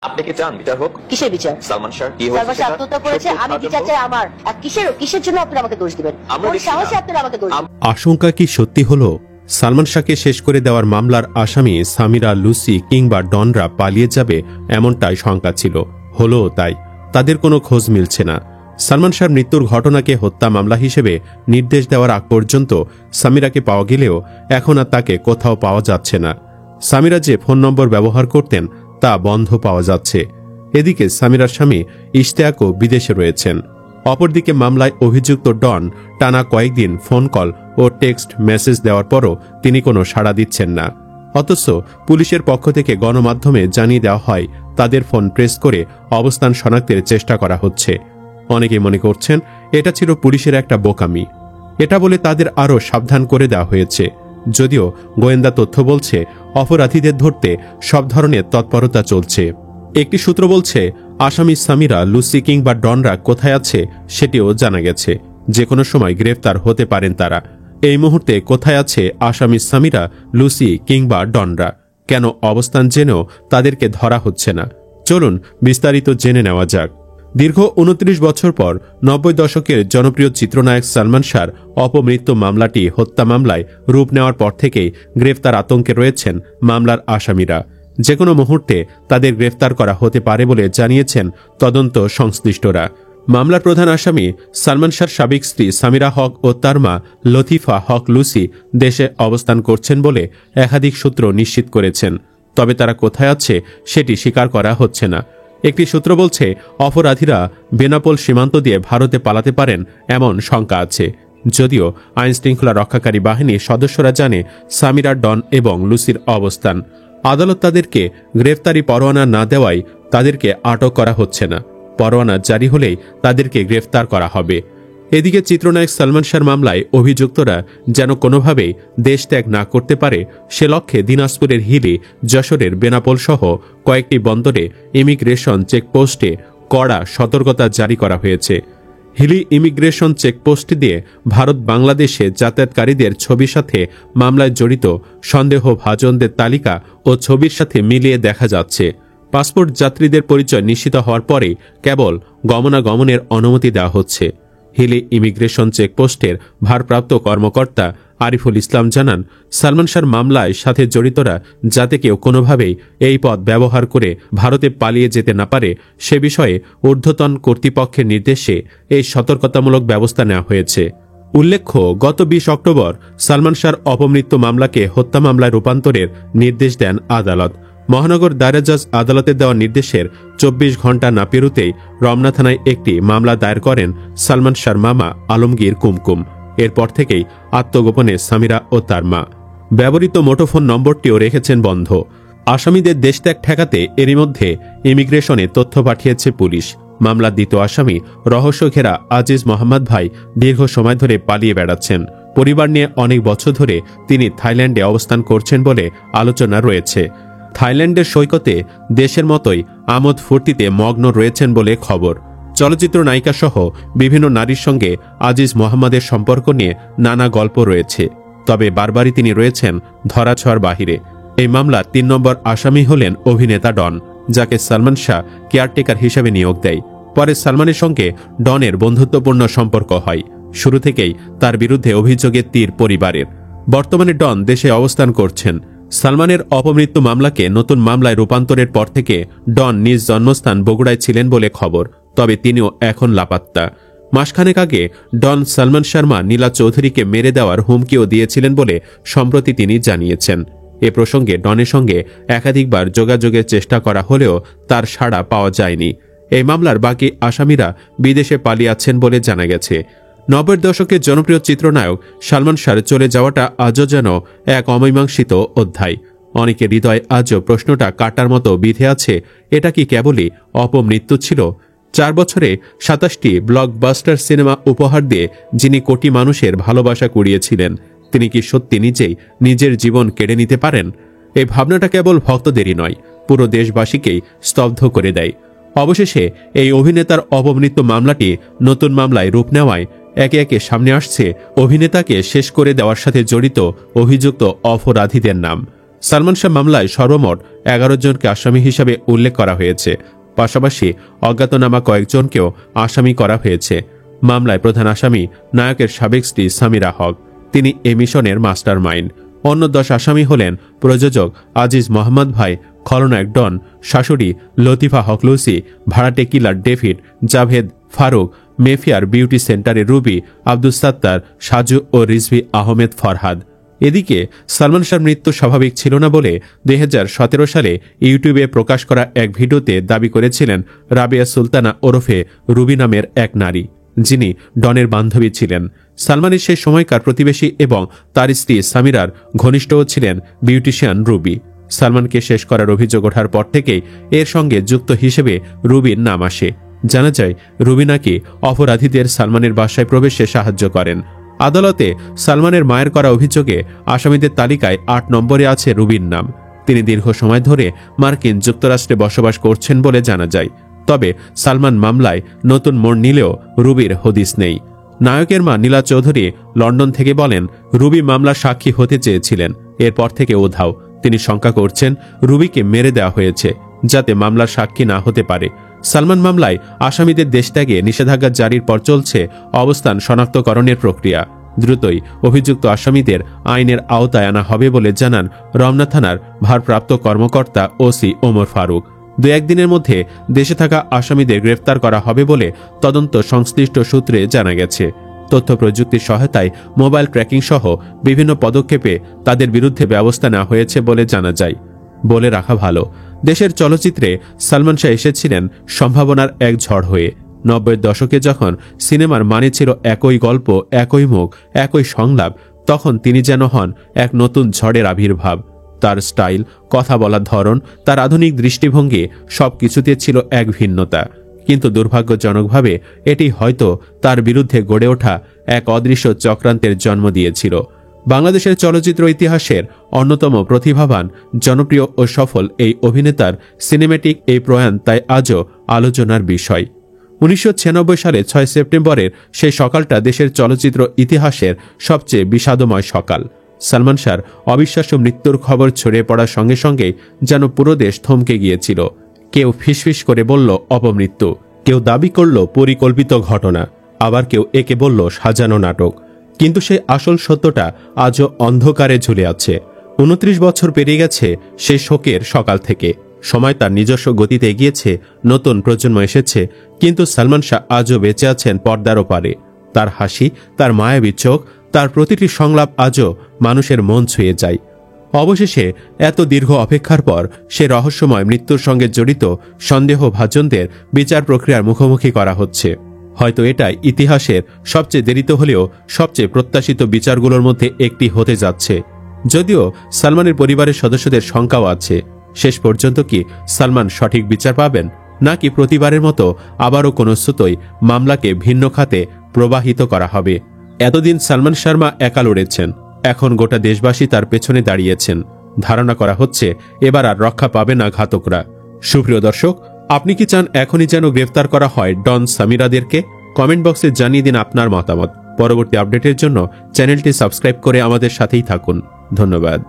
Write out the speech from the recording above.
আপনি কি চান বিচার হোক? কিসের বিচার? সালমান শাহ কি সালমান শাহ আত্মহত্যা করেছে, আমি বিচার চাই আমার। আর কিসের জন্য আপনারা আমাকে দোষ দিবেন? কোন সাহসে আপনারা আমাকে দোষ দিবেন? আশঙ্কা কি সত্যি হলো? সালমান শাহকে শেষ করে দেওয়ার মামলার আসামি সামিরা, লুসি কিংবা ডনরা পালিয়ে যাবে এমনটাই শঙ্কা ছিল। হলো তাই। তাদের কোনো খোঁজ মিলছে না। সালমান শাহর মৃত্যুর ঘটনাকে হত্যা মামলা হিসেবে নির্দেশ দেওয়ার আগ পর্যন্ত সামিরাকে পাওয়া গেলেও এখন আর তাকে কোথাও পাওয়া যাচ্ছে না। সামিরা যে ফোন নম্বর ব্যবহার করতেন তা বন্ধ পাওয়া যাচ্ছে। এদিকে সামিরার স্বামী ইশতিয়াকও বিদেশে রয়েছেন। অপরদিকে মামলায় অভিযুক্ত ডন টানা কয়েকদিন ফোন কল ও টেক্সট মেসেজ দেওয়ার পরও তিনি কোনো সাড়া দিচ্ছেন না। অথচ পুলিশের পক্ষ থেকে গণমাধ্যমে জানিয়ে দেওয়া হয় তাদের ফোন ট্রেস করে অবস্থান শনাক্তের চেষ্টা করা হচ্ছে। অনেকে মনে করছেন এটা ছিল পুলিশের একটা বোকামি। এটা বলে তাদের আরও সাবধান করে দেওয়া হয়েছে। যদিও গোয়েন্দা তথ্য বলছে অপরাধীদের ধরতে সব ধরনের তৎপরতা চলছে। একটি সূত্র বলছে আসামি সামিরা, লুসি কিংবা ডনরা কোথায় আছে সেটিও জানা গেছে। যে কোনো সময় গ্রেফতার হতে পারেন তারা। এই মুহূর্তে কোথায় আছে আসামি সামিরা, লুসি কিংবা ডনরা? কেন অবস্থান জেনেও তাদেরকে ধরা হচ্ছে না? চলুন বিস্তারিত জেনে নেওয়া যাক। দীর্ঘ 29 বছর পর 90 দশকের জনপ্রিয় চিত্রনায়ক সালমান শাহর অপমৃত্যু মামলাটি হত্যা মামলায় রূপ নেওয়ার পর থেকেই গ্রেফতার আতঙ্কে রয়েছেন মামলার আসামিরা। যে কোনো মুহূর্তে তাদের গ্রেফতার করা হতে পারে বলে জানিয়েছেন তদন্ত সংশ্লিষ্টরা। মামলার প্রধান আসামি সালমান শাহর সাবেক স্ত্রী সামিরা হক ও তার মা লতিফা হক লুসি দেশে অবস্থান করছেন বলে একাধিক সূত্র নিশ্চিত করেছেন। তবে তারা কোথায় আছে সেটি স্বীকার করা হচ্ছে না। একটি সূত্র বলছে অপরাধীরা বেনাপোল সীমান্ত দিয়ে ভারতে পালাতে পারেন এমন শঙ্কা আছে। যদিও আইনশৃঙ্খলা রক্ষাকারী বাহিনীর সদস্যরা জানে সামিরা, ডন এবং লুসির অবস্থান। আদালত তাদেরকে গ্রেফতারি পরোয়ানা না দেওয়ায় তাদেরকে আটক করা হচ্ছে না। পরোয়ানা জারি হলেই তাদেরকে গ্রেফতার করা হবে। এদিকে চিত্রনায়ক সালমান শাহর মামলায় অভিযুক্তরা যেন কোনোভাবেই দেশ ত্যাগ না করতে পারে সে লক্ষ্যে দিনাজপুরের হিলি, যশোরের বেনাপোল সহ কয়েকটি বন্দরে ইমিগ্রেশন চেকপোস্টে কড়া সতর্কতা জারি করা হয়েছে। হিলি ইমিগ্রেশন চেকপোস্ট দিয়ে ভারত বাংলাদেশে যাতায়াতকারীদের ছবির সাথে মামলায় জড়িত সন্দেহভাজনদের তালিকা ও ছবির সাথে মিলিয়ে দেখা যাচ্ছে। পাসপোর্ট যাত্রীদের পরিচয় নিশ্চিত হওয়ার পরেই কেবল গমনাগমনের অনুমতি দেওয়া হচ্ছে। হিলি ইমিগ্রেশন চেকপোস্টের ভারপ্রাপ্ত কর্মকর্তা আরিফুল ইসলাম জানান, সালমান শাহর মামলায় সাথে জড়িতরা যাতে কেউ কোনোভাবেই এই পথ ব্যবহার করে ভারতে পালিয়ে যেতে না পারে সে বিষয়ে ঊর্ধ্বতন কর্তৃপক্ষের নির্দেশে এই সতর্কতামূলক ব্যবস্থা নেওয়া হয়েছে। উল্লেখ্য, গত 20 অক্টোবর সালমান শাহর অপমৃত্যু মামলাকে হত্যা মামলায় রূপান্তরের নির্দেশ দেন আদালত। মহানগর দায়রা জজ আদালতের দেওয়া নির্দেশের 24 ঘণ্টা না পেরোতেই রমনা থানায় একটি মামলা দায়ের করেন সালমান শাহর মামা আলমগীর কুমকুম। এরপর থেকেই আত্মগোপনে সামিরা ও তার মা। ব্যবহৃত মুঠোফোন নম্বরটিও রেখেছেন বন্ধ। আসামিদের দেশত্যাগ ঠেকাতে এরই মধ্যে ইমিগ্রেশনে তথ্য পাঠিয়েছে পুলিশ। মামলার দ্বিতীয় আসামি রহস্যঘেরা আজিজ মোহাম্মদ ভাই দীর্ঘ সময় ধরে পালিয়ে বেড়াচ্ছেন। পরিবার নিয়ে অনেক বছর ধরে তিনি থাইল্যান্ডে অবস্থান করছেন বলে আলোচনা রয়েছে। থাইল্যান্ডের সৈকতে দেশের মতোই আমোদ ফুর্তিতে মগ্ন রয়েছেন বলে খবর। চলচ্চিত্র নায়িকা সহ বিভিন্ন নারীর সঙ্গে আজিজ মোহাম্মদের সম্পর্ক নিয়ে নানা গল্প রয়েছে। তবে বারবারই তিনি রয়েছেন ধরাছোঁয়ার বাহিরে। এই মামলার 3 নম্বর আসামি হলেন অভিনেতা ডন, যাকে সালমান শাহ কেয়ারটেকার হিসেবে নিয়োগ দেয়। পরে সালমানের সঙ্গে ডনের বন্ধুত্বপূর্ণ সম্পর্ক হয়। শুরু থেকেই তার বিরুদ্ধে অভিযোগের তীর পরিবারের। বর্তমানে ডন দেশে অবস্থান করছেন। সালমানের অপমৃত্যু মামলাকে নতুন মামলায় রূপান্তরের পর থেকে ডন নিজ জন্মস্থান বগুড়ায় ছিলেন বলে খবর। তবে তিনিও এখন লাপাত্তা। মাসখানেক আগে ডন সালমান শর্মা নীলা চৌধুরীকে মেরে দেওয়ার হুমকিও দিয়েছিলেন বলে সম্প্রতি তিনি জানিয়েছেন। এ প্রসঙ্গে ডনের সঙ্গে একাধিকবার যোগাযোগের চেষ্টা করা হলেও তার সাড়া পাওয়া যায়নি। এই মামলার বাকি আসামিরা বিদেশে পালিয়ে আছেন বলে জানা গেছে। 90 দশকের জনপ্রিয় চিত্রনায়ক সালমান শাহর চলে যাওয়াটা আজও যেন এক অমীমাংসিত অধ্যায়। অনেকের হৃদয় আজও প্রশ্নটা কাটার মতো বিধে আছে, এটা কি কেবলই অপমৃত্যু ছিল? 4 বছরে 27টি ব্লকবাস্টার সিনেমা উপহার দিয়ে যিনি কোটি মানুষের ভালোবাসা কুড়িয়েছিলেন, তিনি কি সত্যি নিজেই নিজের জীবন কেড়ে নিতে পারেন? এই ভাবনাটা কেবল ভক্তদেরই নয়, পুরো দেশবাসীকেই স্তব্ধ করে দেয়। অবশেষে এই অভিনেতার অপমৃত্যু মামলাটি নতুন মামলায় রূপ নেওয়ায় একে একে সামনে আসছে অভিনেতাকে শেষ করে দেওয়ার সাথে জড়িত অভিযুক্ত অপরাধীদের নাম। সালমান শাহ মামলায় সর্বমোট 11 জনকে আসামি হিসাবে উল্লেখ করা হয়েছে। পাশাপাশি অজ্ঞাতনামা কয়েকজনকেও আসামি করা হয়েছে। মামলায় প্রধান আসামি নায়কের সাবেক স্ত্রী সামিরা হক, তিনি এ মিশনের মাস্টার মাইন্ড। অন্য 10 আসামি হলেন প্রযোজক আজিজ মোহাম্মদ ভাই, খলনায়ক ডন, শাশুড়ি লতিফা হক লুসি, ভাড়াটে killer David, Javed Farooq, Mayfair beauty সেন্টারের রুবি, আব্দুস সাত্তার, সাজু ও রিজভি আহমেদ ফরহাদ। এদিকে সালমান শাহর মৃত্যু স্বাভাবিক ছিল না বলে 2017 সালে ইউটিউবে প্রকাশ করা এক ভিডিওতে দাবি করেছিলেন রাবেয়া সুলতানা ওরফে রুবি নামের এক নারী, যিনি ডনের বান্ধবী ছিলেন। সালমানের সেই সময়কার প্রতিবেশী এবং তার স্ত্রী সামিরার ঘনিষ্ঠও ছিলেন বিউটিশিয়ান রুবি। সালমানকে শেষ করার অভিযোগ ওঠার পর থেকেই এর সঙ্গে যুক্ত হিসেবে রুবির নাম আসে। জানা যায় রুবি নাকি অপরাধীদের সালমানের বাসায় প্রবেশে সাহায্য করেন। আদালতে সালমানের মায়ের করা অভিযোগে আসামিদের তালিকায় 8 নম্বরে আছে রুবির নাম। তিনি দীর্ঘ সময় ধরে মার্কিন যুক্তরাষ্ট্রে বসবাস করছেন বলে জানা যায়। তবে সালমান মামলায় নতুন মোড় নিলেও রুবির হদিস নেই। নায়কের মা নীলা চৌধুরী লন্ডন থেকে বলেন, রুবি মামলার সাক্ষী হতে চেয়েছিলেন, এরপর থেকে উধাও। তিনি শঙ্কা করছেন রুবিকে মেরে দেওয়া হয়েছে যাতে মামলার সাক্ষী না হতে পারে। সালমান মামলায় আসামিদের দেশত্যাগে নিষেধাজ্ঞা জারির পর চলছে অবস্থান শনাক্তকরণের প্রক্রিয়া। দ্রুতই অভিযুক্ত আসামিদের আইনের আওতায় আনা হবে বলে জানান রমনা থানার ভারপ্রাপ্ত কর্মকর্তা ওসি ওমর ফারুক। 2-1 দিনের মধ্যে দেশে থাকা আসামিদের গ্রেফতার করা হবে বলে তদন্ত সংশ্লিষ্ট সূত্রে জানা গেছে। তথ্য প্রযুক্তির সহায়তায় মোবাইল ট্র্যাকিং সহ বিভিন্ন পদক্ষেপে তাদের বিরুদ্ধে ব্যবস্থা নেওয়া হয়েছে বলে জানা যায়। বলে রাখা ভালো, দেশের চলচ্চিত্রে সালমান শাহ এসেছিলেন সম্ভাবনার এক ঝড় হয়ে। 90-এর দশকে যখন সিনেমার মানে ছিল একই গল্প, একই মুখ, একই সংলাপ, তখন তিনি যেন হন এক নতুন ঝড়ের আবির্ভাব। তার স্টাইল, কথা বলার ধরন, তার আধুনিক দৃষ্টিভঙ্গি সবকিছুতে ছিল এক ভিন্নতা। কিন্তু দুর্ভাগ্যজনকভাবে এটি হয়তো তার বিরুদ্ধে গড়ে ওঠা এক অদৃশ্য চক্রান্তের জন্ম দিয়েছিল। বাংলাদেশের চলচ্চিত্র ইতিহাসের অন্যতম প্রতিভাবান, জনপ্রিয় ও সফল এই অভিনেতার সিনেম্যাটিক এই প্রয়াণ তাই আজও আলোচনার বিষয়। 1996 সালে 6 সেপ্টেম্বরের সেই সকালটা দেশের চলচ্চিত্র ইতিহাসের সবচেয়ে বিষাদময় সকাল। সালমান শাহর অবিশ্বাস্য মৃত্যুর খবর ছড়িয়ে পড়ার সঙ্গে সঙ্গেই যেন পুরো দেশ থমকে গিয়েছিল। কেউ ফিসফিস করে বলল অপমৃত্যু, কেউ দাবি করল পরিকল্পিত ঘটনা, আবার কেউ একে বলল সাজানো নাটক। কিন্তু সেই আসল সত্যটা আজও অন্ধকারে ঝুলে আছে। 29 বছর পেরিয়ে গেছে সেই শোকের সকাল থেকে। সময় তার নিজস্ব গতিতে এগিয়েছে, নতুন প্রজন্ম এসেছে, কিন্তু সালমান শাহ আজও বেঁচে আছেন পর্দার ওপারে। তার হাসি, তার মায়াবী চোখ, তার প্রতিটি সংলাপ আজও মানুষের মন ছুঁয়ে যায়। অবশেষে এত দীর্ঘ অপেক্ষার পর সে রহস্যময় মৃত্যুর সঙ্গে জড়িত সন্দেহভাজনদের বিচার প্রক্রিয়ার মুখোমুখি করা হচ্ছে। হয়তো এটাই ইতিহাসের সবচেয়ে দেরিতে হলেও সবচেয়ে প্রত্যাশিত বিচারগুলোর মধ্যে একটি হতে যাচ্ছে। যদিও সালমানের পরিবারের সদস্যদের শঙ্কাও আছে, শেষ পর্যন্ত কি সালমান সঠিক বিচার পাবেন, নাকি প্রতিবারের মতো আবারও কোনো সুতোয় মামলাকে ভিন্ন খাতে প্রবাহিত করা হবে। এতদিন সালমান শর্মা একা লড়েছেন, এখন গোটা দেশবাসী তার পেছনে দাঁড়িয়েছেন। ধারণা করা হচ্ছে এবার আর রক্ষা পাবে না ঘাতকরা। সুপ্রিয় দর্শক, আপনি কি চান এখনই যেন গ্রেফতার করা হয় ডন সামিরাদেরকে? কমেন্ট বক্সে জানিয়ে দিন আপনার মতামত। পরবর্তী আপডেটের জন্য চ্যানেলটি সাবস্ক্রাইব করে আমাদের সাথেই থাকুন। ধন্যবাদ।